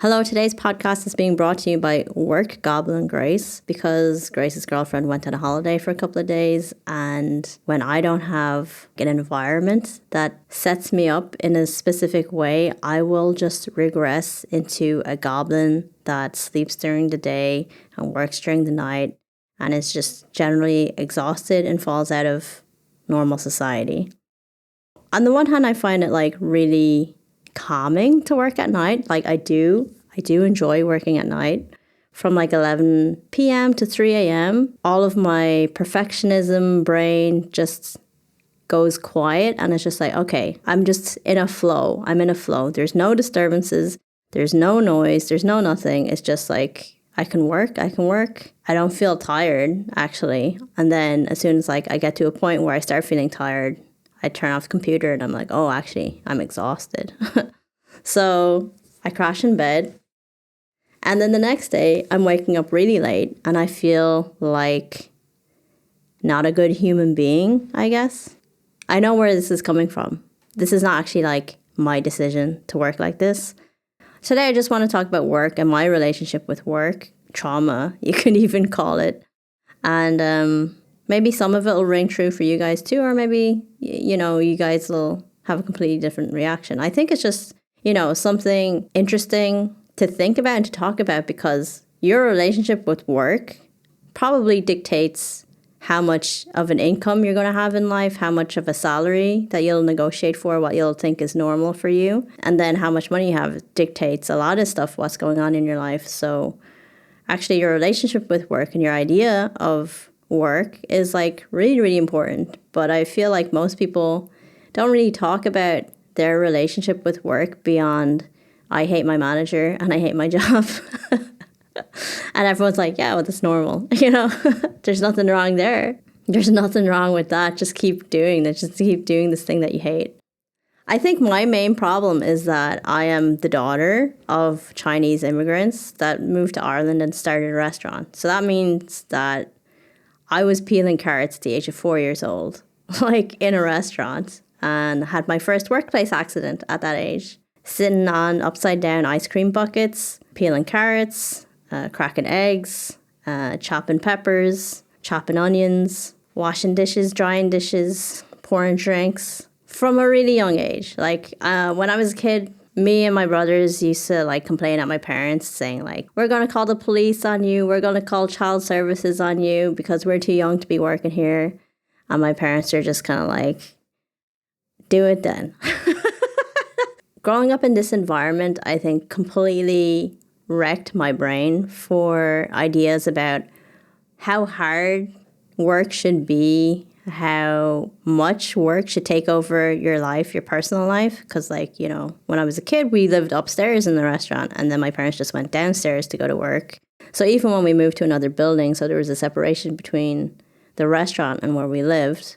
Hello, today's podcast is being brought to you by Work Goblin Grace because Grace's girlfriend went on a holiday for a couple of days, and when I don't have an environment that sets me up in a specific way, I will just regress into a goblin that sleeps during the day and works during the night and is just generally exhausted and falls out of normal society. On the one hand, I find it really calming to work at night. I do enjoy working at night. From 11 p.m. to 3 a.m., all of my perfectionism brain just goes quiet, and it's just okay, I'm just in a flow. I'm in a flow. There's no disturbances. There's no noise. There's no nothing. It's just I can work. I don't feel tired, actually. And then as soon as I get to a point where I start feeling tired, I turn off the computer and I'm oh, actually, I'm exhausted. So I crash in bed. And then the next day, I'm waking up really late and I feel like not a good human being, I guess. I know where this is coming from. This is not actually my decision to work like this. Today, I just want to talk about work and my relationship with work, trauma, you could even call it. And maybe some of it will ring true for you guys too, or maybe, you guys will have a completely different reaction. I think it's just, something interesting to think about and to talk about, because your relationship with work probably dictates how much of an income you're going to have in life, how much of a salary that you'll negotiate for, what you'll think is normal for you, and then how much money you have dictates a lot of stuff, what's going on in your life. So actually your relationship with work and your idea of work is really, really important. But I feel like most people don't really talk about their relationship with work beyond, I hate my manager and I hate my job. And everyone's yeah, well, that's normal. There's nothing wrong there. There's nothing wrong with that. Just keep doing that. Just keep doing this thing that you hate. I think my main problem is that I am the daughter of Chinese immigrants that moved to Ireland and started a restaurant. So that means that I was peeling carrots at the age of 4 years old, in a restaurant, and had my first workplace accident at that age, sitting on upside down ice cream buckets, peeling carrots, cracking eggs, chopping peppers, chopping onions, washing dishes, drying dishes, pouring drinks from a really young age. When I was a kid, me and my brothers used to complain at my parents saying we're going to call the police on you. We're going to call child services on you because we're too young to be working here. And my parents are just kind of do it then. Growing up in this environment, I think completely wrecked my brain for ideas about how hard work should be, how much work should take over your life, your personal life. Because when I was a kid, we lived upstairs in the restaurant, and then my parents just went downstairs to go to work. So even when we moved to another building, so there was a separation between the restaurant and where we lived,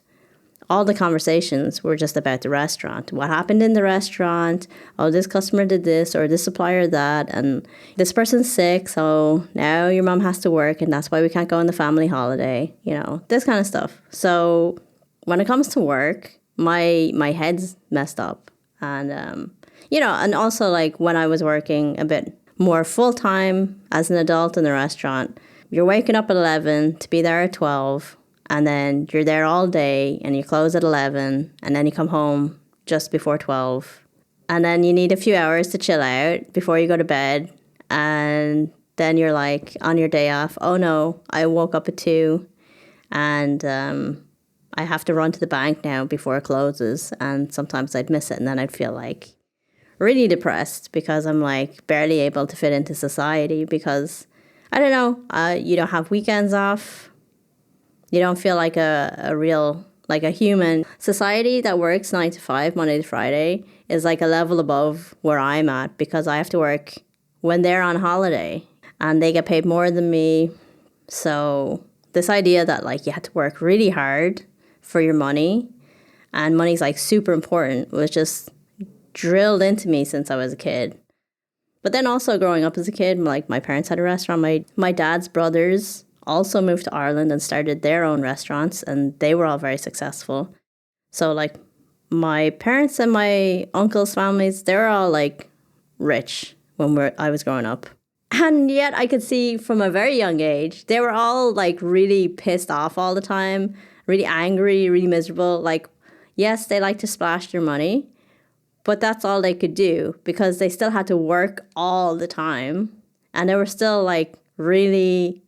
all the conversations were just about the restaurant. What happened in the restaurant? Oh, this customer did this, or this supplier that, and this person's sick, so now your mom has to work, and that's why we can't go on the family holiday. This kind of stuff. So when it comes to work, my head's messed up. And, and also when I was working a bit more full-time as an adult in the restaurant, you're waking up at 11 to be there at 12, and then you're there all day and you close at 11, and then you come home just before 12. And then you need a few hours to chill out before you go to bed. And then you're on your day off, oh no, I woke up at 2 and I have to run to the bank now before it closes. And sometimes I'd miss it, and then I'd feel really depressed because I'm barely able to fit into society because, I don't know, you don't have weekends off. You don't feel like a real, a human. Society that works 9 to 5, Monday to Friday, is a level above where I'm at, because I have to work when they're on holiday and they get paid more than me. So this idea that you have to work really hard for your money, and money's super important, was just drilled into me since I was a kid. But then also growing up as a kid, my parents had a restaurant. My dad's brothers also moved to Ireland and started their own restaurants, and they were all very successful. So my parents and my uncles' families, they're all rich. when I was growing up. And yet I could see from a very young age, they were all like really pissed off all the time, really angry, really miserable. Like, yes, they like to splash their money, but that's all they could do because they still had to work all the time. And they were still like really,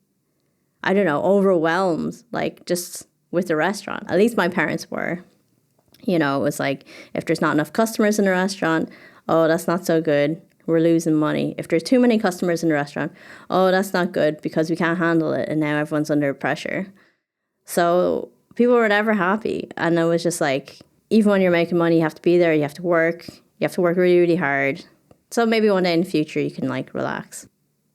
I don't know, overwhelmed, like just with the restaurant. At least my parents were. You know, it was like, if there's not enough customers in the restaurant, oh, that's not so good. We're losing money. If there's too many customers in the restaurant, oh, that's not good because we can't handle it. And now everyone's under pressure. So people were never happy. And it was just like, even when you're making money, you have to be there. You have to work. You have to work really, really hard. So maybe one day in the future, you can like relax.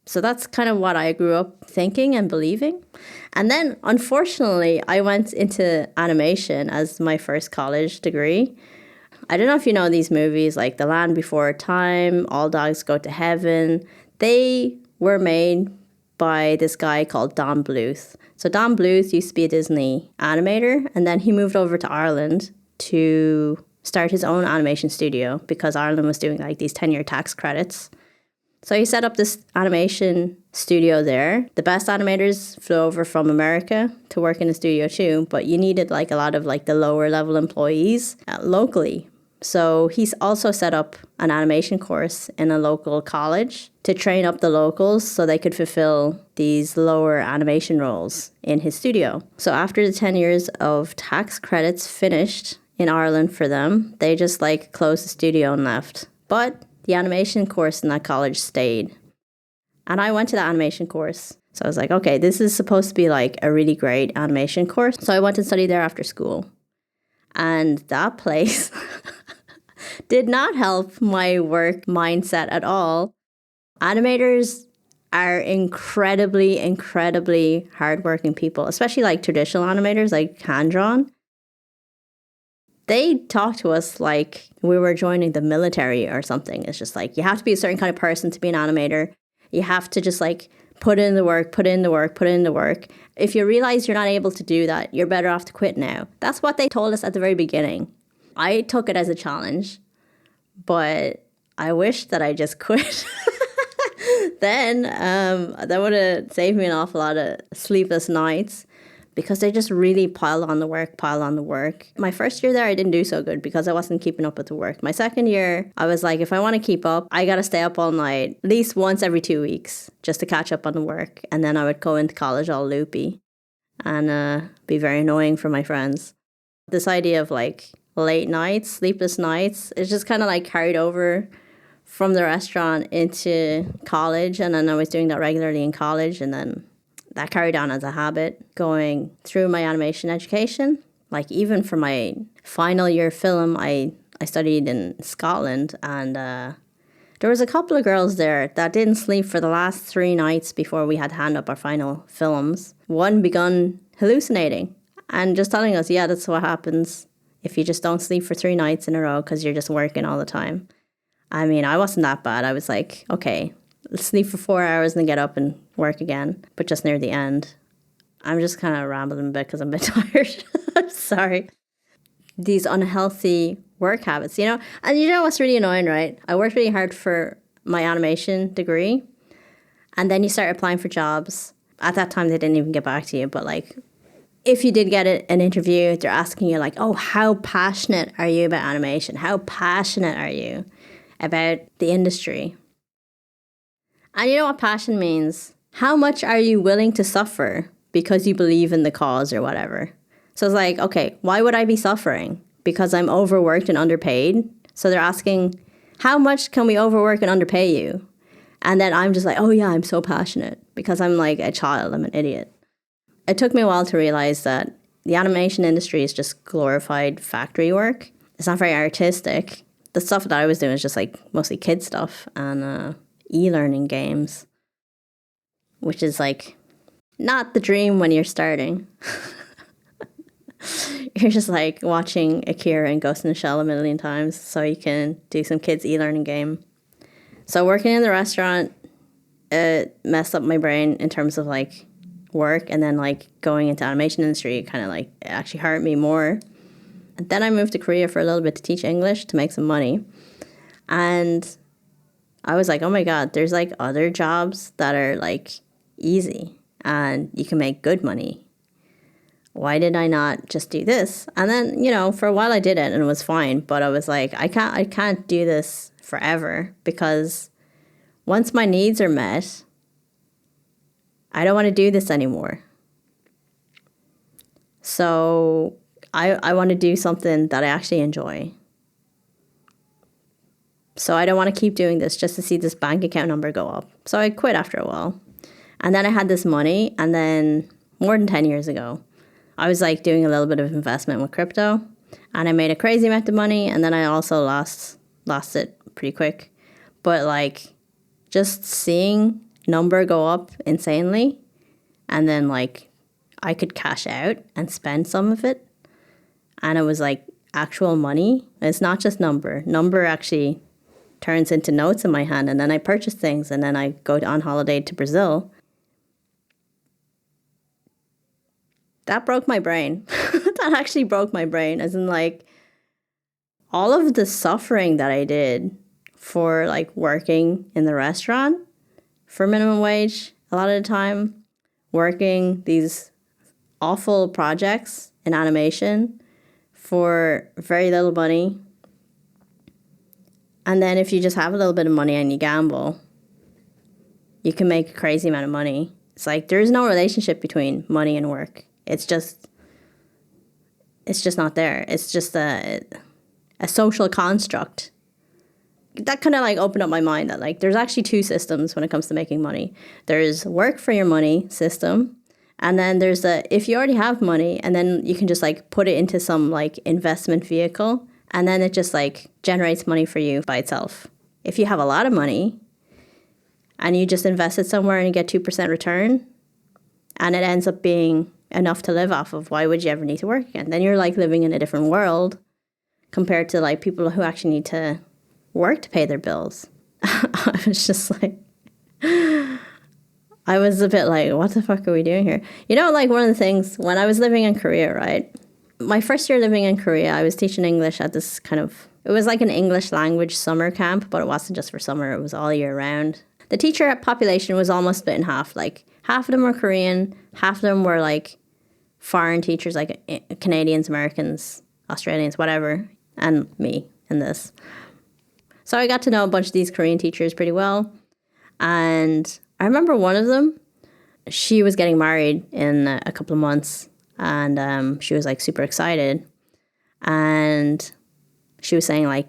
So that's kind of what I grew up thinking and believing. And then, unfortunately, I went into animation as my first college degree. I don't know if you know these movies like The Land Before Time, All Dogs Go to Heaven. They were made by this guy called Don Bluth. So Don Bluth used to be a Disney animator, and then he moved over to Ireland to start his own animation studio because Ireland was doing like these 10-year tax credits. So he set up this animation studio there. The best animators flew over from America to work in the studio too, but you needed like a lot of like the lower level employees locally. So he's also set up an animation course in a local college to train up the locals so they could fulfill these lower animation roles in his studio. So after the 10 years of tax credits finished in Ireland for them, they just like closed the studio and left. But the animation course in that college stayed. And I went to the animation course. So I was like, okay, this is supposed to be like a really great animation course. So I went and studied there after school. And that place did not help my work mindset at all. Animators are incredibly, incredibly hardworking people, especially like traditional animators like hand-drawn. They talk to us like we were joining the military or something. It's just like, you have to be a certain kind of person to be an animator. You have to just like put in the work, put in the work, put in the work. If you realize you're not able to do that, you're better off to quit now. That's what they told us at the very beginning. I took it as a challenge, but I wish that I just quit. Then that would have saved me an awful lot of sleepless nights because they just really piled on the work. My first year there, I didn't do so good because I wasn't keeping up with the work. My second year, I was like, if I want to keep up, I got to stay up all night, at least once every 2 weeks, just to catch up on the work. And then I would go into college all loopy and be very annoying for my friends. This idea of like late nights, sleepless nights, it's just kind of like carried over from the restaurant into college. And then I was doing that regularly in college, and then that carried on as a habit going through my animation education. Like even for my final year film, I studied in Scotland, and there was a couple of girls there that didn't sleep for the last 3 nights before we had to hand up our final films. One begun hallucinating and just telling us, yeah, that's what happens if you just don't sleep for 3 nights in a row because you're just working all the time. I mean, I wasn't that bad. I was like, okay, let's sleep for 4 hours and then get up and work again, but just near the end. I'm just kind of rambling a bit because I'm a bit tired. I'm sorry. These unhealthy work habits, you know? And you know what's really annoying, right? I worked really hard for my animation degree, and then you start applying for jobs. At that time, they didn't even get back to you, but like, if you did get an interview, they're asking you like, oh, how passionate are you about animation? How passionate are you about the industry? And you know what passion means? How much are you willing to suffer because you believe in the cause or whatever? So it's like, okay, why would I be suffering? Because I'm overworked and underpaid. So they're asking, how much can we overwork and underpay you? And then I'm just like, oh yeah, I'm so passionate because I'm like a child. I'm an idiot. It took me a while to realize that the animation industry is just glorified factory work. It's not very artistic. The stuff that I was doing is just like mostly kid stuff and e-learning games, which is like not the dream when you're starting. You're just like watching Akira and Ghost in the Shell a million times so you can do some kids e-learning game. So working in the restaurant, it messed up my brain in terms of like work, and then like going into animation industry, it kind of like it actually hurt me more. And then I moved to Korea for a little bit to teach English to make some money. And I was like, oh my God, there's like other jobs that are like easy and you can make good money. Why did I not just do this? And then, for a while I did it and it was fine. But I was like, I can't do this forever, because once my needs are met, I don't want to do this anymore. So I want to do something that I actually enjoy. So I don't want to keep doing this just to see this bank account number go up. So I quit after a while. And then I had this money. And then more than 10 years ago, I was like doing a little bit of investment with crypto. And I made a crazy amount of money. And then I also lost it pretty quick. But like just seeing number go up insanely. And then like I could cash out and spend some of it. And it was like actual money. It's not just number. Number actually turns into notes in my hand, and then I purchase things, and then I go on holiday to Brazil. That broke my brain. That actually broke my brain, as in like all of the suffering that I did for like working in the restaurant for minimum wage a lot of the time, working these awful projects in animation for very little money. And then if you just have a little bit of money and you gamble, you can make a crazy amount of money. It's like there's no relationship between money and work. It's just not there. It's just a social construct. That kind of like opened up my mind that like there's actually two systems when it comes to making money. There's work for your money system. And then there's if you already have money, and then you can just like put it into some like investment vehicle, and then it just like generates money for you by itself. If you have a lot of money and you just invest it somewhere and you get 2% return, and it ends up being enough to live off of, why would you ever need to work again? Then you're like living in a different world compared to like people who actually need to work to pay their bills. I was just like, I was a bit like, what the fuck are we doing here? Like one of the things when I was living in Korea, right? My first year living in Korea, I was teaching English at this it was like an English language summer camp, but it wasn't just for summer, it was all year round. The teacher population was almost split in half. Like half of them were Korean, half of them were like foreign teachers, like Canadians, Americans, Australians, whatever, and me in this. So I got to know a bunch of these Korean teachers pretty well. And I remember one of them, she was getting married in a couple of months. And she was like super excited. And she was saying like,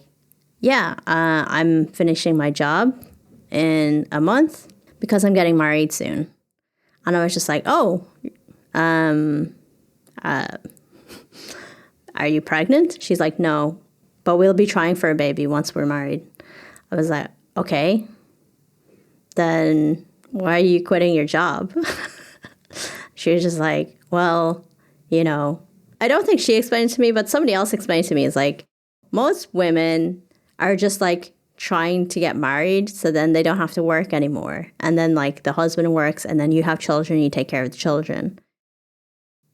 yeah, I'm finishing my job in a month because I'm getting married soon. And I was just like, oh, are you pregnant? She's like, no, but we'll be trying for a baby once we're married. I was like, okay, then why are you quitting your job? She was just like, well, I don't think she explained it to me, but somebody else explained it to me. It's like most women are just like trying to get married so then they don't have to work anymore. And then like the husband works and then you have children, you take care of the children.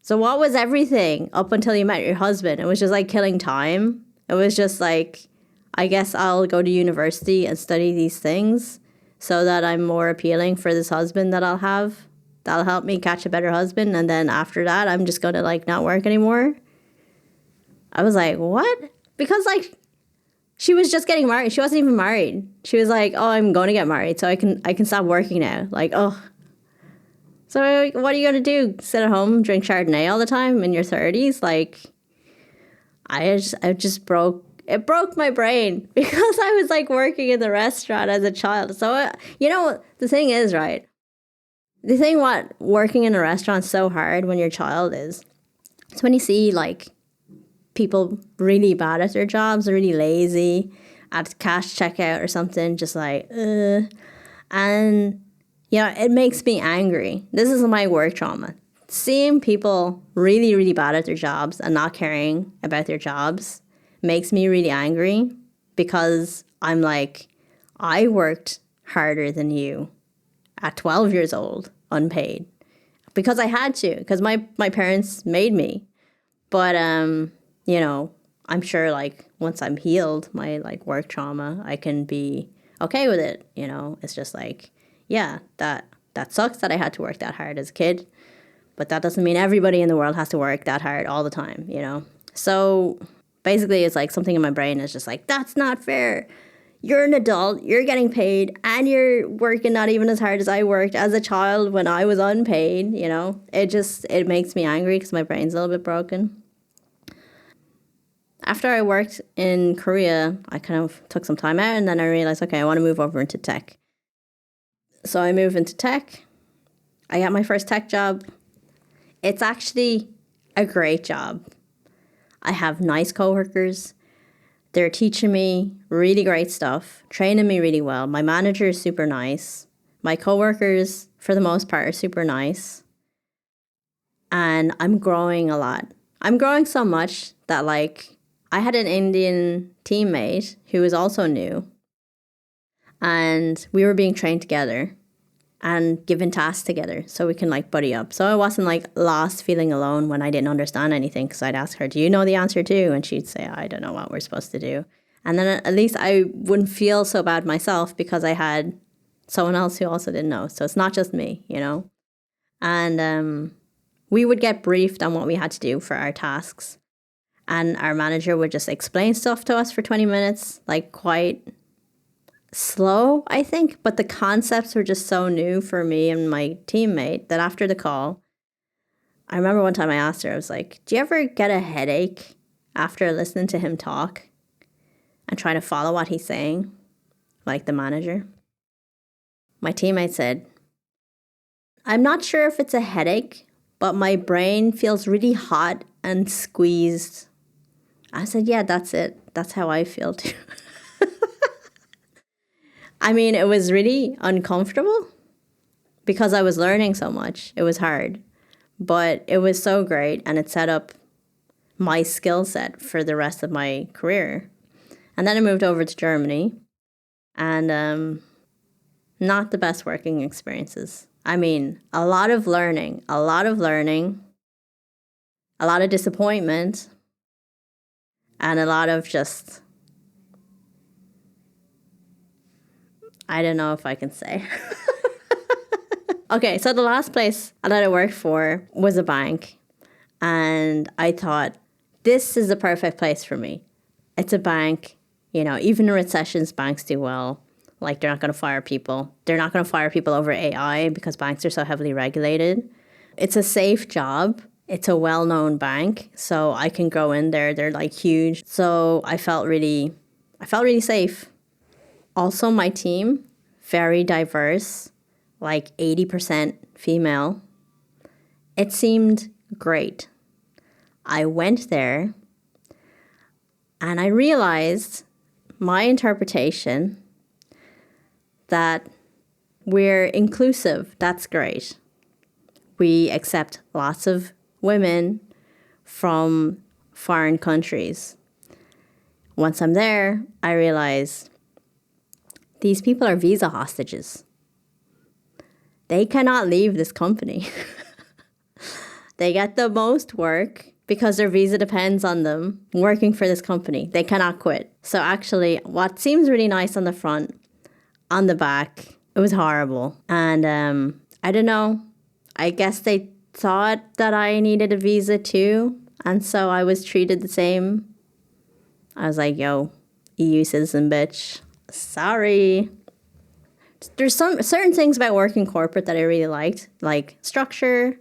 So what was everything up until you met your husband? It was just like killing time. It was just like, I guess I'll go to university and study these things so that I'm more appealing for this husband that I'll have. That'll help me catch a better husband. And then after that, I'm just going to like not work anymore. I was like, what? Because like she was just getting married. She wasn't even married. She was like, oh, I'm going to get married. So I can stop working now. Like, oh. So what are you going to do? Sit at home, drink Chardonnay all the time in your 30s? Like, it broke my brain because I was like working in the restaurant as a child. So, the thing is, right? The thing what working in a restaurant so hard when you're a child is, it's when you see like people really bad at their jobs, really lazy at cash checkout or something, just like, and it makes me angry. This is my work trauma. Seeing people really, really bad at their jobs and not caring about their jobs makes me really angry because I'm like, I worked harder than you at 12 years old, unpaid, because I had to, because my parents made me. But, I'm sure like once I'm healed, my like work trauma, I can be okay with it. You know, it's just like, yeah, that sucks that I had to work that hard as a kid, but that doesn't mean everybody in the world has to work that hard all the time, you know? So basically it's like something in my brain is just like, that's not fair. You're an adult, you're getting paid, and you're working not even as hard as I worked as a child when I was unpaid, you know? It makes me angry because my brain's a little bit broken. After I worked in Korea, I kind of took some time out, and then I realized, okay, I want to move over into tech. So I moved into tech. I got my first tech job. It's actually a great job. I have nice coworkers. They're teaching me really great stuff, training me really well. My manager is super nice. My coworkers, for the most part, are super nice. And I'm growing a lot. I'm growing so much that, like, I had an Indian teammate who was also new. And we were being trained together and given tasks together so we can, like, buddy up. So I wasn't, like, lost feeling alone when I didn't understand anything, because I'd ask her, do you know the answer too? And she'd say, I don't know what we're supposed to do. And then at least I wouldn't feel so bad myself because I had someone else who also didn't know. So it's not just me, you know? And we would get briefed on what we had to do for our tasks. And our manager would just explain stuff to us for 20 minutes, like quite slow, I think, but the concepts were just so new for me and my teammate that after the call, I remember one time I asked her, I was like, do you ever get a headache after listening to him talk and trying to follow what he's saying, like the manager? My teammate said, I'm not sure if it's a headache, but my brain feels really hot and squeezed. I said, yeah, that's it. That's how I feel too. I mean, it was really uncomfortable because I was learning so much. It was hard, but it was so great, and it set up my skill set for the rest of my career. And then I moved over to Germany, and not the best working experiences. I mean, a lot of learning, a lot of disappointment, and a lot of just, I don't know if I can say. Okay, so the last place that I worked for was a bank. And I thought, this is the perfect place for me. It's a bank. You know, even in recessions, banks do well. Like, they're not going to fire people. They're not going to fire people over AI because banks are so heavily regulated. It's a safe job. It's a well-known bank. So I can go in there. They're, like, huge. So I felt really safe. Also, my team, very diverse, like 80% female. It seemed great. I went there and I realized my interpretation that we're inclusive. That's great. We accept lots of women from foreign countries. Once I'm there, I realized these people are visa hostages. They cannot leave this company. They get the most work because their visa depends on them working for this company. They cannot quit. So actually, what seems really nice on the front, on the back, it was horrible. And I don't know. I guess they thought that I needed a visa too. And so I was treated the same. I was like, yo, EU citizen bitch. Sorry. There's some certain things about working corporate that I really liked, like structure,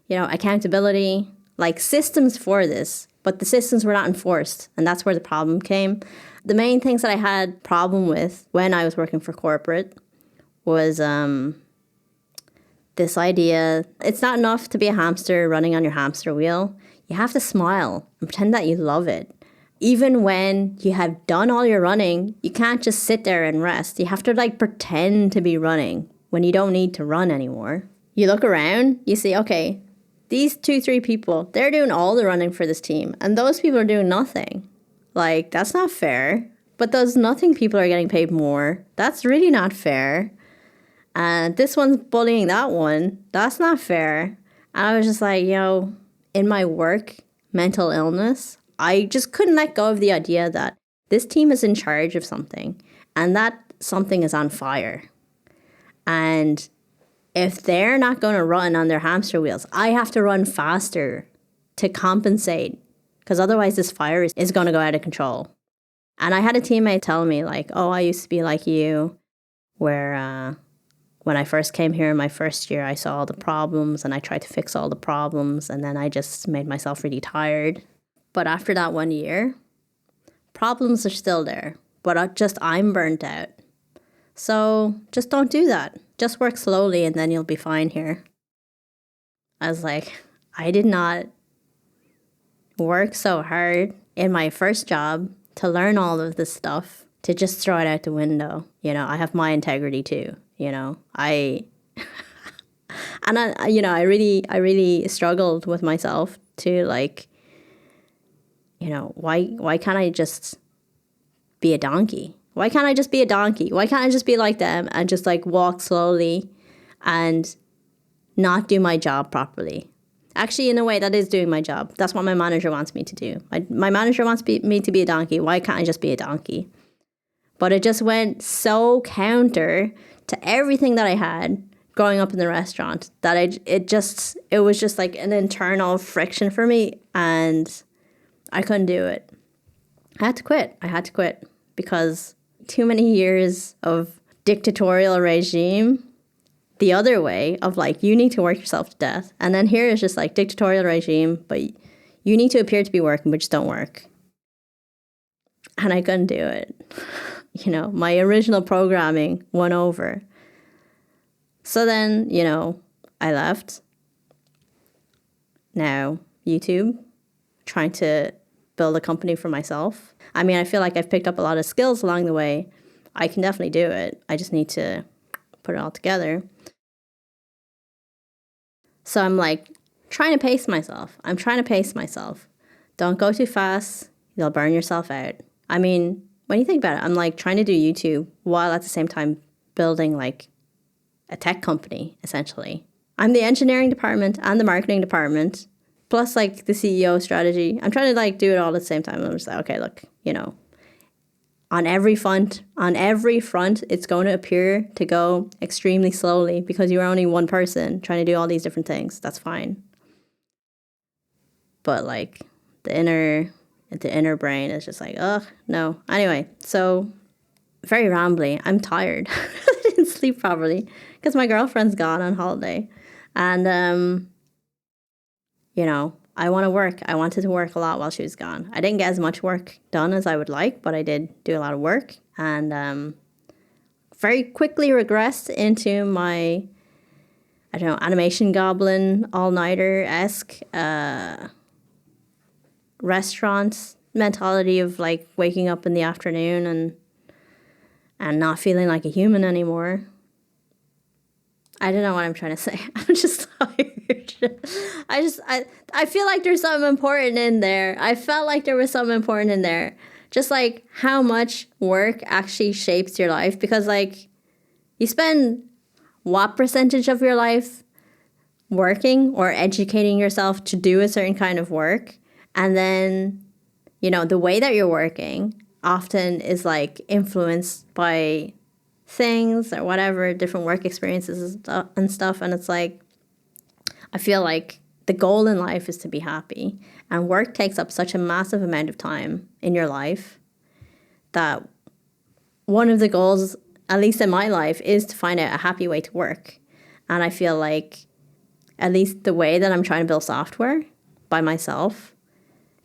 you know, accountability, like systems for this, but the systems were not enforced, and that's where the problem came. The main things that I had problem with when I was working for corporate was this idea, it's not enough to be a hamster running on your hamster wheel. You have to smile and pretend that you love it. Even when you have done all your running, you can't just sit there and rest. You have to like pretend to be running when you don't need to run anymore. You look around, you see, okay, these 2-3 people, they're doing all the running for this team, and those people are doing nothing. Like, that's not fair. But those nothing people are getting paid more. That's really not fair. And this one's bullying that one. That's not fair. And I was just like, yo, in my work, mental illness, I just couldn't let go of the idea that this team is in charge of something, and that something is on fire. And if they're not going to run on their hamster wheels, I have to run faster to compensate, because otherwise this fire is going to go out of control. And I had a teammate tell me, like, oh, I used to be like you, where when I first came here in my first year, I saw all the problems and I tried to fix all the problems, and then I just made myself really tired. But after that 1 year, problems are still there, but I'm burnt out. So just don't do that. Just work slowly and then you'll be fine here. I was like, I did not work so hard in my first job to learn all of this stuff to just throw it out the window. You know, I have my integrity too. You know, I really struggled with myself to, like, you know, why can't I just be a donkey? Why can't I just be a donkey? Why can't I just be like them and just, like, walk slowly and not do my job properly? Actually, in a way, that is doing my job. That's what my manager wants me to do. My manager wants me to be a donkey. Why can't I just be a donkey? But it just went so counter to everything that I had growing up in the restaurant that it was just like an internal friction for me, and I couldn't do it. I had to quit because too many years of dictatorial regime the other way of, like, you need to work yourself to death. And then here is just like dictatorial regime, but you need to appear to be working, but just don't work. And I couldn't do it. You know, my original programming won over. So then, you know, I left. Now, YouTube, trying to build a company for myself. I mean, I feel like I've picked up a lot of skills along the way. I can definitely do it. I just need to put it all together. So I'm, like, trying to pace myself. Don't go too fast. You'll burn yourself out. I mean, when you think about it, I'm, like, trying to do YouTube while at the same time building, like, a tech company, essentially. I'm the engineering department and the marketing department, plus, like, the CEO strategy. I'm trying to, like, do it all at the same time. I'm just like, okay, look, you know, on every front, it's going to appear to go extremely slowly because you're only one person trying to do all these different things. That's fine. But, like, the inner brain is just like, ugh, no. Anyway, so very rambly. I'm tired. I didn't sleep properly because my girlfriend's gone on holiday. And, you know, I want to work. I wanted to work a lot while she was gone. I didn't get as much work done as I would like, but I did do a lot of work. And very quickly regressed into my, I don't know, animation goblin, all-nighter-esque restaurant mentality of, like, waking up in the afternoon and not feeling like a human anymore. I don't know what I'm trying to say. I'm just tired. I feel like there's something important in there. I felt like there was something important in there. Just, like, how much work actually shapes your life. Because, like, you spend what percentage of your life working or educating yourself to do a certain kind of work. And then, you know, the way that you're working often is, like, influenced by things or whatever, different work experiences and stuff. And it's like, I feel like the goal in life is to be happy. And work takes up such a massive amount of time in your life that one of the goals, at least in my life, is to find out a happy way to work. And I feel like, at least the way that I'm trying to build software by myself,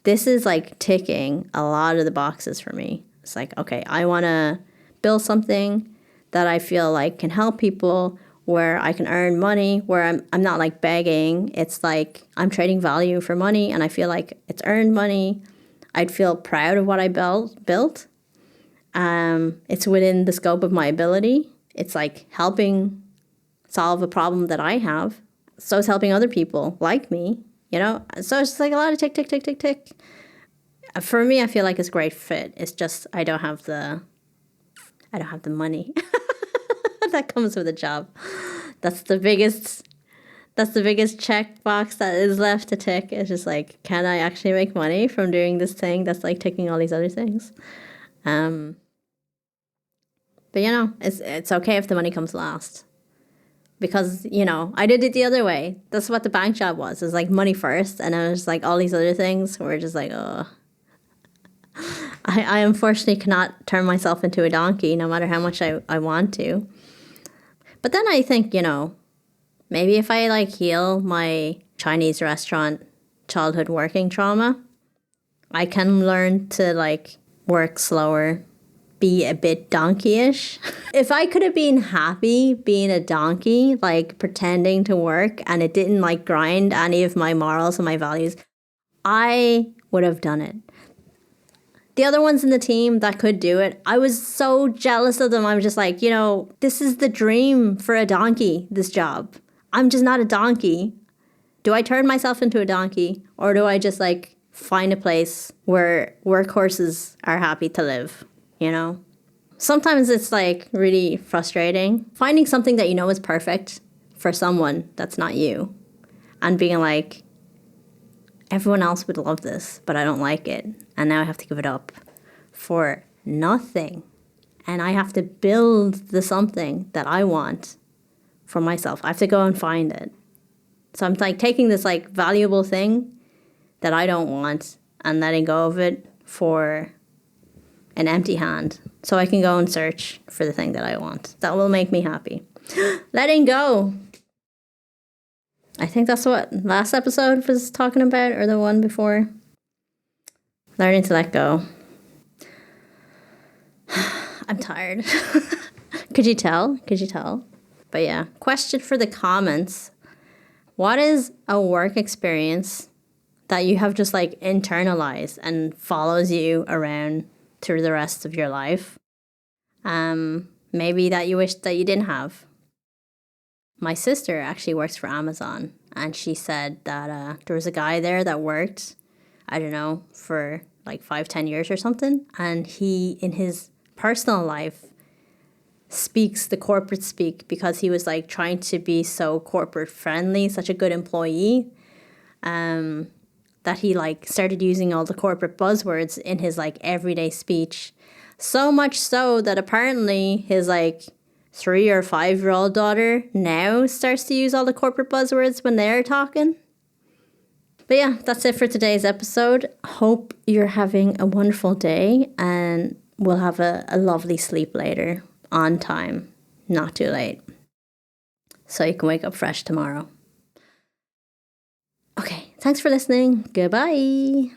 this is, like, ticking a lot of the boxes for me. It's like, okay, I want to build something that I feel like can help people, where I can earn money, where I'm not, like, begging. It's like I'm trading value for money, and I feel like it's earned money. I'd feel proud of what I built. It's within the scope of my ability. It's, like, helping solve a problem that I have. So it's helping other people like me, you know? So it's just, like, a lot of tick, tick, tick, tick, tick. For me, I feel like it's a great fit. It's just I don't have the money that comes with a job. That's the biggest checkbox that is left to tick. It's just like, can I actually make money from doing this thing that's, like, ticking all these other things? But it's okay if the money comes last. Because, I did it the other way. That's what the bank job was. It was like money first. And it was like all these other things were just like, oh. I unfortunately cannot turn myself into a donkey no matter how much I want to. But then I think, maybe if I like heal my Chinese restaurant childhood working trauma, I can learn to like work slower, be a bit donkey-ish. If I could have been happy being a donkey, like pretending to work, and it didn't like grind any of my morals and my values, I would have done it. The other ones in the team that could do it, I was so jealous of them. I was just like, this is the dream for a donkey, this job. I'm just not a donkey. Do I turn myself into a donkey, or do I just like find a place where workhorses are happy to live? Sometimes it's like really frustrating finding something that is perfect for someone that's not you, and being like, everyone else would love this, but I don't like it, and now I have to give it up for nothing, and I have to build the something that I want for myself. I have to go and find it. So I'm like taking this like valuable thing that I don't want and letting go of it for an empty hand, so I can go and search for the thing that I want. That will make me happy. Letting go. I think that's what last episode was talking about, or the one before. Learning to let go. I'm tired. Could you tell? But yeah, question for the comments. What is a work experience that you have just like internalized and follows you around through the rest of your life? Maybe that you wish that you didn't have. My sister actually works for Amazon, and she said that there was a guy there that worked, I don't know, for like 5-10 years or something, and he, in his personal life, speaks the corporate speak because he was like trying to be so corporate friendly, such a good employee, that he like started using all the corporate buzzwords in his like everyday speech. So much so that apparently his like 3 or 5-year-old daughter now starts to use all the corporate buzzwords when they're talking. But yeah, that's it for today's episode. Hope you're having a wonderful day, and we'll have a lovely sleep later, on time, not too late, so you can wake up fresh tomorrow. Okay, thanks for listening. Goodbye.